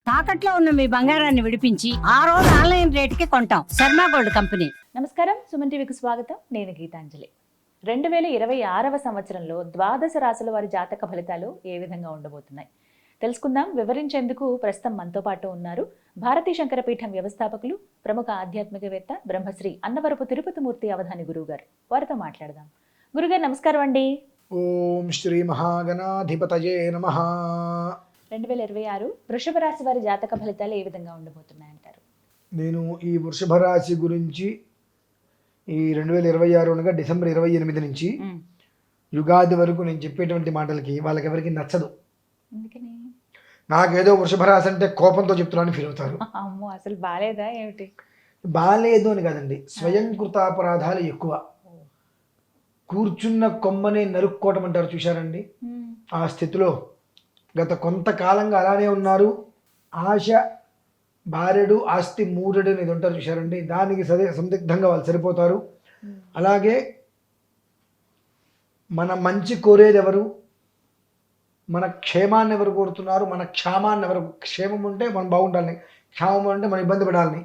తాకట్లో ఉన్న మీ బంగారాన్ని విడిపించి ఆ రోజు ఆన్లైన్ రేటుకి కొంటాం. Sharma gold company. నమస్కారం, సుమన్ టీవీకి స్వాగతం. నేను గీతాంజలి. 2026వ సంవత్సరంలో ద్వాదశ రాశుల వారి జాతక ఫలితాలు ఏ విధంగా ఉండబోతున్నాయి తెలుసుకుందాం. వివరించేందుకు ప్రస్తుతం మనతో పాటు ఉన్నారు భారతీ శంకరపీఠం వ్యవస్థాపకులు, ప్రముఖ ఆధ్యాత్మికవేత్త బ్రహ్మశ్రీ అన్నవరపు తిరుపతిమూర్తి అవధాని గురువు గారు. వారితో మాట్లాడదాం. గురుగారు నమస్కారం అండి. ఓం శ్రీ మహాగణాధిపతయే నమః. 2026 వృషభ రాశి వారి జాతక ఫలితాలు ఏ విధంగా ఉండబోతున్నాయి అంటారు? నేను ఈ వృషభ రాశి గురించి ఈ 2026 అనగా డిసెంబర్ 28 నుంచి యుగాది వరకు నేను చెప్పేటువంటి మాటలకి వాళ్ళకెవరికి నచ్చదు. ఎందుకని? నాకేదో వృషభ రాశి అంటే కోపంతో చెప్తున్నాను ఫీల్ అవుతారు. అమ్మో, అసలు బాలేదా ఏమిటి? బాలేదు అని కాదండి, స్వయం కృతాపరాధాలు ఎక్కువ. కూర్చున్న కొమ్మనే నరుక్కోవటం అంటారు చూశారండి, ఆ స్థితిలో గత కొంతకాలంగా అలానే ఉన్నారు. ఆశ భార్యడు ఆస్తి మూడడు అనేది ఉంటారు చూశారండి, దానికి సందిగ్ధంగా వాళ్ళు సరిపోతారు. అలాగే మన మంచి కోరేది ఎవరు, మన క్షేమాన్ని ఎవరు కోరుతున్నారు, మన క్షేమాన్ని ఎవరు, క్షేమం ఉంటే మనం బాగుండాలని, క్షేమం అంటే మనం ఇబ్బంది పడాలని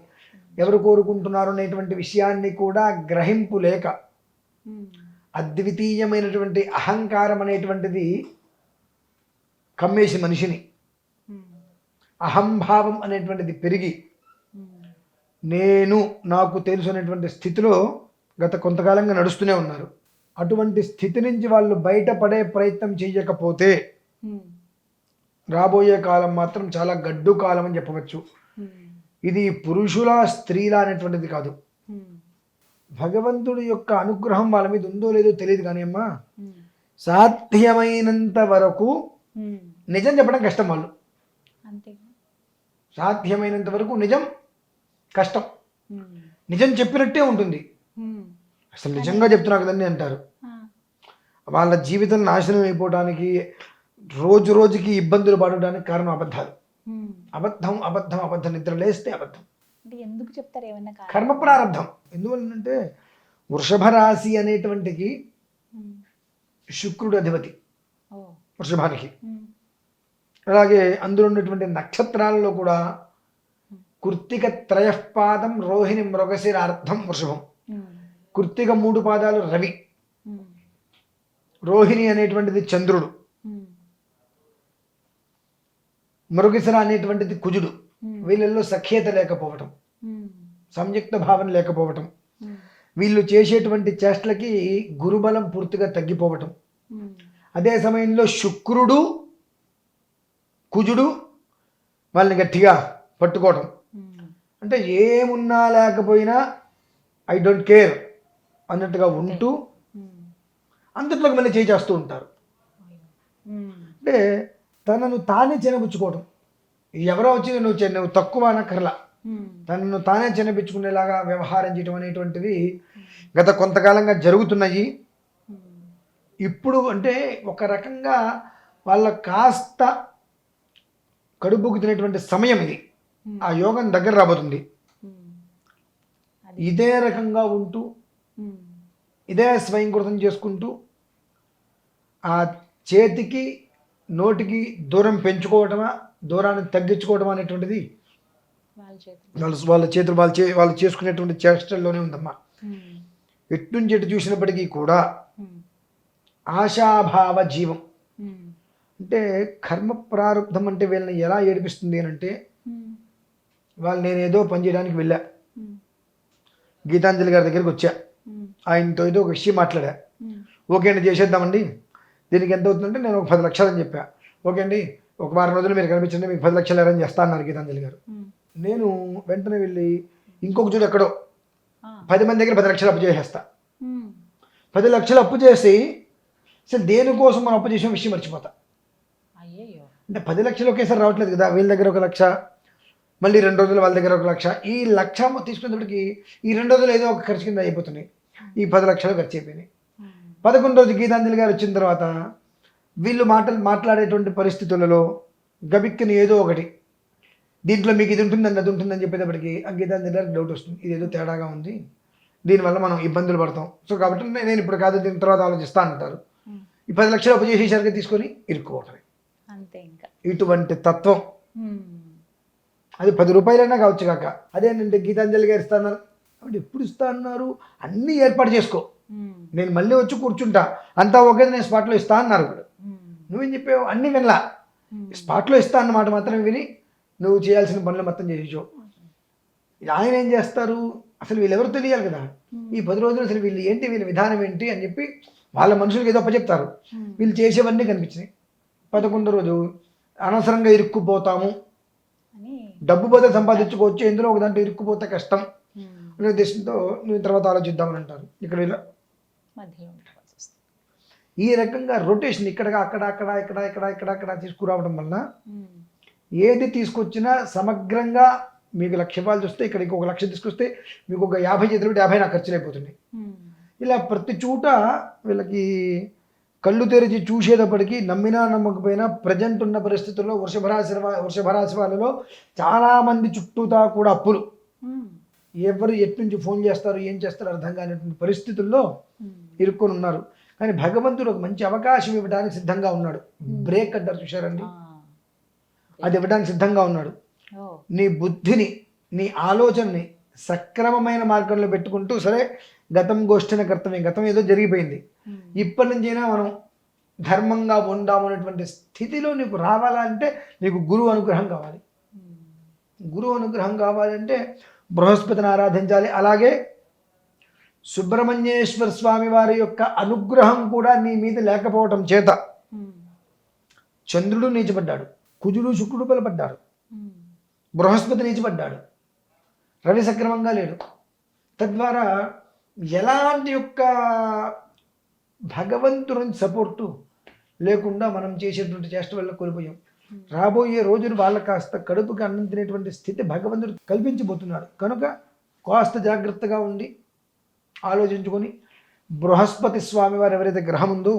ఎవరు కోరుకుంటున్నారు అనేటువంటి విషయాన్ని కూడా గ్రహింపు లేక అద్వితీయమైనటువంటి అహంకారం అనేటువంటిది కమ్మేసి మనిషిని, అహంభావం అనేటువంటిది పెరిగి నేను నాకు తెలుసు అనేటువంటి స్థితిలో గత కొంతకాలంగా నడుస్తూనే ఉన్నారు. అటువంటి స్థితి నుంచి వాళ్ళు బయటపడే ప్రయత్నం చేయకపోతే రాబోయే కాలం మాత్రం చాలా గడ్డు కాలం అని చెప్పవచ్చు. ఇది పురుషుల స్త్రీల అనేటువంటిది కాదు, భగవంతుడి యొక్క అనుగ్రహం వాళ్ళ మీద ఉందో లేదో తెలియదు. కానీ అమ్మా, సాధ్యమైనంత వరకు నిజం చెప్పడం కష్టం. వాళ్ళు సాధ్యమైనంత వరకు నిజం కష్టం, నిజం చెప్పినట్టే ఉంటుంది. అసలు నిజంగా చెప్తున్నా కదండి అంటారు. వాళ్ళ జీవితం నాశనం అయిపోవడానికి, రోజు రోజుకి ఇబ్బందులు పడడానికి కారణం అబద్ధాలు. అబద్ధం అబద్ధం అబద్ధం, నిద్ర లేస్తే అబద్ధం. ఎందుకు చెప్తారు? ఏమన్నా కర్మ ప్రారంధం. ఎందువల్లంటే వృషభ రాశి అనేటువంటికి శుక్రుడు అధిపతి వృషభానికి. అలాగే అందులో ఉన్నటువంటి నక్షత్రాలలో కూడా కృత్తిక త్రయపాదం, రోహిణి మృగశిరార్థం వృషభం. కృత్తిక 3 పాదాలు రవి, రోహిణి అనేటువంటిది చంద్రుడు, మృగశిర అనేటువంటిది కుజుడు. వీళ్ళల్లో సఖ్యత లేకపోవటం, సంయుక్త భావన లేకపోవటం, వీళ్ళు చేసేటువంటి చేష్టలకి గురుబలం పూర్తిగా తగ్గిపోవటం. అదే సమయంలో శుక్రుడు కుజుడు వాళ్ళని గట్టిగా పట్టుకోవటం. అంటే ఏమున్నా లేకపోయినా ఐ డోంట్ కేర్ అన్నట్టుగా ఉంటూ అంతట్లోకి మళ్ళీ చేస్తూ ఉంటారు. అంటే తనను తానే చిన్నపుచ్చుకోవడం. ఎవరో వచ్చి నువ్వు తక్కువ అనక్కర్లా, తనను తానే చిన్నపించుకునేలాగా వ్యవహారం చేయడం అనేటువంటివి గత కొంతకాలంగా జరుగుతున్నాయి. ఇప్పుడు అంటే ఒక రకంగా వాళ్ళ కాస్త కడుపుకుతున్నటువంటి సమయం ఇది. ఆ యోగం దగ్గర రాబోతుంది. ఇదే రకంగా ఉంటూ ఇదే స్వయంకృతం చేసుకుంటూ ఆ చేతికి నోటికి దూరం పెంచుకోవటమా, దూరాన్ని తగ్గించుకోవడం అనేటువంటిది వాళ్ళ చేతులు వాళ్ళు చేసుకునేటువంటి చేష్టల్లోనే ఉందమ్మా. ఎట్నుంచి ఎటు చూసినప్పటికీ కూడా ఆశాభావ జీవం. అంటే కర్మ ప్రారంధం అంటే వీళ్ళని ఎలా ఏడిపిస్తుంది అని అంటే, వాళ్ళు నేను ఏదో పని చేయడానికి వెళ్ళా, గీతాంజలి గారి దగ్గరికి వచ్చా, ఆయనతో ఏదో ఒక విషయం మాట్లాడా. ఓకే అండి చేసేద్దామండి, దీనికి ఎంత అవుతుందంటే నేను ఒక 10 లక్షలు అని చెప్పా. ఓకే అండి, ఒక వారం రోజులు మీరు కనిపించండి, మీకు 10 లక్షలు అరేంజ్ చేస్తా అన్నారు గీతాంజలి గారు. నేను వెంటనే వెళ్ళి ఇంకొక చోటు ఎక్కడో 10 మంది దగ్గర 10 లక్షలు అప్పు చేసేస్తా. 10 లక్షలు అప్పు చేసి అసలు దేనికోసం మనం అప్పు చేసిన విషయం మర్చిపోతా. అంటే 10 లక్షలు ఒకేసారి రావట్లేదు కదా, వీళ్ళ దగ్గర 1 లక్ష, మళ్ళీ 2 రోజులు వాళ్ళ దగ్గర 1 లక్ష, ఈ 1 లక్ష తీసుకునేప్పటికి ఈ 2 రోజులు ఏదో ఒక ఖర్చు కింద అయిపోతున్నాయి. ఈ 10 లక్షలు ఖర్చు అయిపోయినాయి. 11 రోజు గీతాంజలి గారు వచ్చిన తర్వాత వీళ్ళు మాట్లాడేటువంటి పరిస్థితులలో గబిక్కిని ఏదో ఒకటి, దీంట్లో మీకు ఇది ఉంటుందండి అది ఉంటుందని చెప్పేటప్పటికి ఆ గీతాంజలి గారికి డౌట్ వస్తుంది, ఇది ఏదో తేడాగా ఉంది, దీనివల్ల మనం ఇబ్బందులు పడతాం. సో కాబట్టి నేను ఇప్పుడు కాదు, దీని తర్వాత ఆలోచిస్తా అంటారు. ఈ 10 లక్షలు అప్పు చేసేసరికి తీసుకొని ఇరుక్కోవటమే. అంతే. ఇంకా ఇటువంటి తత్వం అది 10 రూపాయలైనా కావచ్చు కాక. అదేంటంటే గీతాంజలి గారు ఇస్తాన్నారు అంటే ఎప్పుడు ఇస్తా అన్నారు, అన్నీ ఏర్పాటు చేసుకో, నేను మళ్ళీ వచ్చి కూర్చుంటా, అంతా ఒకే నేను స్పాట్లో ఇస్తా అన్నారు. ఇప్పుడు నువ్వేం చెప్పావు, అన్నీ వినలా, స్పాట్లో ఇస్తా అన్నమాట మాత్రం విని నువ్వు చేయాల్సిన పనులు మొత్తం చేసేసావు. ఆయన ఏం చేస్తారు, అసలు వీళ్ళెవరు తెలియాలి కదా, ఈ 10 రోజులు అసలు వీళ్ళు ఏంటి, వీళ్ళ విధానం ఏంటి అని చెప్పి వాళ్ళ మనుషులకు ఏదో అప్పచెప్తారు. వీళ్ళు చేసేవన్నీ కనిపించినాయి. 11వ రోజు అనవసరంగా ఇరుక్కుపోతాము, డబ్బు పోతే సంపాదించుకోవచ్చు, ఎందులో ఒక దాంట్లో ఇరుక్కుపోతే కష్టం అనే ఉద్దేశంతో నువ్వు తర్వాత ఆలోచిద్దామని అంటారు. ఇక్కడ ఇలా ఈ రకంగా రొటేషన్ ఇక్కడ అక్కడ అక్కడ ఇక్కడ ఇక్కడ ఇక్కడ అక్కడ తీసుకురావడం వల్ల ఏది తీసుకొచ్చినా సమగ్రంగా మీకు 1,00,000 రూపాయలు చూస్తే ఇక్కడ ఇంకొక 1,00,000 తీసుకొస్తే మీకు ఒక 50 చేతులు 50 నాకు ఖర్చులు అయిపోతున్నాయి. ఇలా ప్రతి చోట వీళ్ళకి కళ్ళు తెరిచి చూసేటప్పటికి నమ్మినా నమ్మకపోయినా ప్రజెంట్ ఉన్న పరిస్థితుల్లో వృషభ రాశి వాళ్ళలో చాలామంది చుట్టూతా కూడా అప్పులు, ఎవరు ఎటు నుంచి ఫోన్ చేస్తారు ఏం చేస్తారు అర్థం కానిటువంటి పరిస్థితుల్లో ఇరుక్కొని ఉన్నారు. కానీ భగవంతుడు ఒక మంచి అవకాశం ఇవ్వడానికి సిద్ధంగా ఉన్నాడు. బ్రేక్ అంటారు చూశారండి, అది ఇవ్వడానికి సిద్ధంగా ఉన్నాడు. నీ బుద్ధిని, నీ ఆలోచనని సక్రమమైన మార్గంలో పెట్టుకుంటూ, సరే గతం గోష్ఠిన కర్తవ్యం, గతం ఏదో జరిగిపోయింది, ఇప్పటి నుంచైనా మనం ధర్మంగా ఉందాము అనేటువంటి స్థితిలో నీకు రావాలంటే నీకు గురువు అనుగ్రహం కావాలి. గురువు అనుగ్రహం కావాలంటే బృహస్పతిని ఆరాధించాలి. అలాగే సుబ్రహ్మణ్యేశ్వర స్వామి వారి యొక్క అనుగ్రహం కూడా నీ మీద లేకపోవటం చేత చంద్రుడు నీచబడ్డాడు, కుజుడు శుక్రుడు బలపడ్డారు, బృహస్పతి నీచబడ్డాడు, రవి సక్రమంగా లేడు. తద్వారా ఎలాంటి యొక్క భగవంతుని సపోర్టు లేకుండా మనం చేసేటువంటి చేష్ట వల్ల కోల్పోయాం. రాబోయే రోజులు వాళ్ళకి కాస్త కడుపుకి అన్నం తినేటువంటి స్థితి భగవంతుడు కల్పించబోతున్నాడు. కనుక కాస్త జాగ్రత్తగా ఉండి ఆలోచించుకొని బృహస్పతి స్వామి వారు ఎవరైతే గ్రహం ఉందో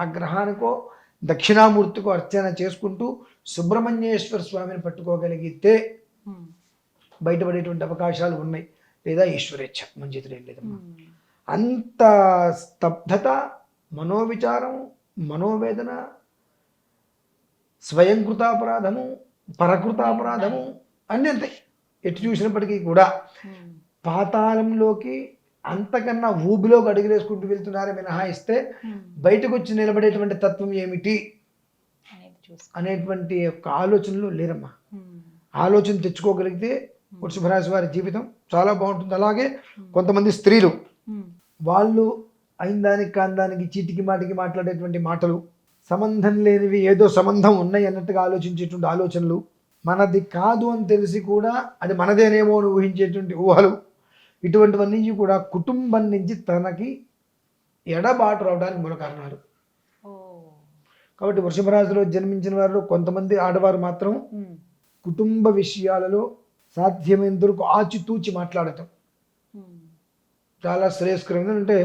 ఆ గ్రహానికో దక్షిణామూర్తికో అర్చన చేసుకుంటూ సుబ్రహ్మణ్యేశ్వర స్వామిని పట్టుకోగలిగితే బయటపడేటువంటి అవకాశాలు ఉన్నాయి. లేదా ఈశ్వరేచ్ఛ, మన చేతులు ఏం లేదమ్మా. అంత స్తబ్దత, మనోవిచారం, మనోవేదన, స్వయంకృతాపరాధము, పరకృతాపరాధము అన్నీ అంతే. ఎటు చూసినప్పటికీ కూడా పాతాళంలోకి అంతకన్నా ఊబిలోకి అడుగులేసుకుంటూ వెళ్తున్నారే మినహాయిస్తే బయటకు వచ్చి నిలబడేటువంటి తత్వం ఏమిటి అనేటువంటి యొక్క ఆలోచనలు లేరమ్మా. ఆలోచన తెచ్చుకోగలిగితే వృషభరాశి వారి జీవితం చాలా బాగుంటుంది. అలాగే కొంతమంది స్త్రీలు వాళ్ళు అయిన దానికి కాని దానికి చీటికి మాటికి మాట్లాడేటువంటి మాటలు, సంబంధం లేనివి ఏదో సంబంధం ఉన్నాయి అన్నట్టుగా ఆలోచించేటువంటి ఆలోచనలు, మనది కాదు అని తెలిసి కూడా అది మనదేనేమో అని ఊహించేటువంటి ఊహలు, ఇటువంటివన్నీ కూడా కుటుంబం నుంచి తనకి ఎడబాటు రావడానికి మూల కారణాలు. కాబట్టి వృషభ రాశిలో జన్మించిన వారిలో కొంతమంది ఆడవారు మాత్రం కుటుంబ విషయాలలో సాధ్యమైనంత వరకు ఆచితూచి మాట్లాడటం చాలా శ్రేయస్కరం. అంటే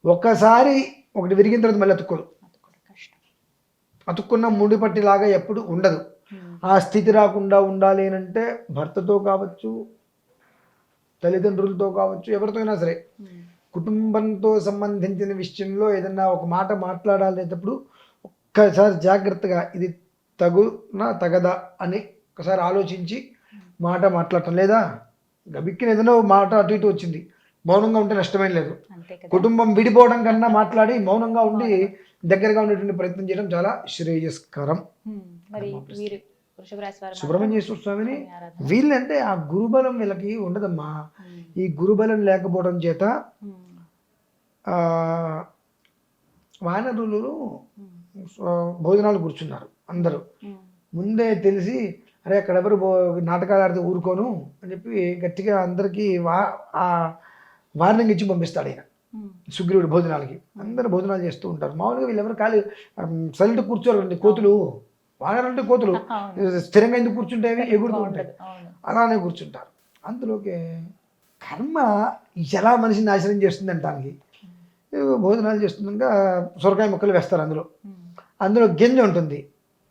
ఒకసారి ఒకటి విరిగిన తర్వాత మళ్ళీ అతుక్కున్న ముడి పట్టిలాగా ఎప్పుడు ఉండదు. ఆ స్థితి రాకుండా ఉండాలి అంటే భర్తతో కావచ్చు, తల్లిదండ్రులతో కావచ్చు, ఎవరితో అయినా సరే కుటుంబంతో సంబంధించిన విషయంలో ఏదన్నా ఒక మాట మాట్లాడాలనేటప్పుడు ఒక్కసారి జాగ్రత్తగా ఇది తగునా తగదా అని ఒకసారి ఆలోచించి మాట మాట్లాడటం. లేదా గబిక్కిన ఏదైనా మాట అటు ఇటు వచ్చింది, మౌనంగా ఉంటే నష్టమేం లేదు. కుటుంబం విడిపోవడం కన్నా మాట్లాడి మౌనంగా ఉండి దగ్గరగా ఉండేటువంటి ప్రయత్నం చేయడం చాలా శ్రేయస్కరం. సుబ్రహ్మణ్యేశ్వర స్వామిని వీళ్ళంటే ఆ గురుబలం వీళ్ళకి ఉండదమ్మా. ఈ గురుబలం లేకపోవడం చేత వానరులు భోజనాలు కూర్చున్నారు. అందరూ ముందే తెలిసి అరే అక్కడ ఎవరు నాటకాలు ఆడితే ఊరుకోను అని చెప్పి గట్టిగా అందరికీ వార్నింగ్ ఇచ్చి పంపిస్తాడు ఆయన సుగ్రీవుడు భోజనాలకి. అందరూ భోజనాలు చేస్తూ ఉంటారు. మామూలుగా వీళ్ళెవరు ఖాళీ సైలెంట్ కూర్చోరండి. కోతులు, వానరంటే కోతులు స్థిరంగా ఎందుకు కూర్చుంటాయి, ఎగురుతూ ఉంటాయి, అలానే కూర్చుంటారు. అందులోకి కర్మ ఎలా మనిషిని నాశనం చేస్తుంది అంటానికి భోజనాలు చేస్తుండగా సొరకాయ ముక్కలు వేస్తారు. అందులో గింజ ఉంటుంది.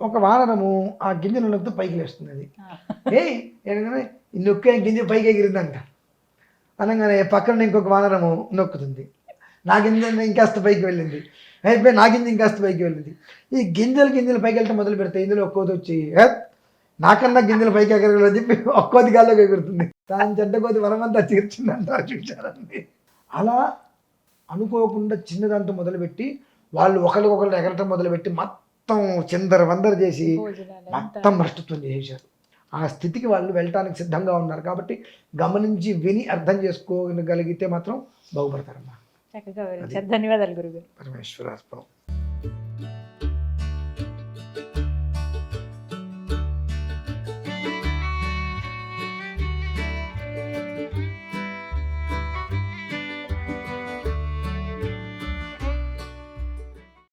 ఒక వానరము ఆ గింజను నొక్కితే పైకి లేస్తుంది. అది ఏంటంటే నొక్కే గింజ పైకి ఎగిరిందంట అనగానే పక్కన ఇంకొక వానరము నొక్కుతుంది. నా గింజ ఇంకాస్త పైకి వెళ్ళింది, అయిపోయి నా గింజ ఇంకాస్త పైకి వెళ్ళింది. ఈ గింజలు పైకి వెళ్ళటం మొదలు పెడితే ఇందులో కోత వచ్చి నాకన్నా గింజలు పైకి ఎగరగలని చెప్పి ఒక్కోది గాల్లోకి ఎగురుతుంది. దాని చెడ్డ కొద్ది వనమంతా తీర్చిందంటారు చూశారండి. అలా అనుకోకుండా చిన్నదాంతో మొదలుపెట్టి వాళ్ళు ఒకరికొకరు ఎగరటం మొదలుపెట్టి మొత్తం చిందర వందర చేసి మొత్తం భ్రష్టత్వం చేసేశారు. ఆ స్థితికి వాళ్ళు వెళ్ళటానికి సిద్ధంగా ఉన్నారు. కాబట్టి గమనించి విని అర్థం చేసుకోగలిగితే మాత్రం బాగుపడతారమ్మా. చక్కగా వివరించారు. ధన్యవాదాలు గురుగారు. పరమేశ్వరార్పణం.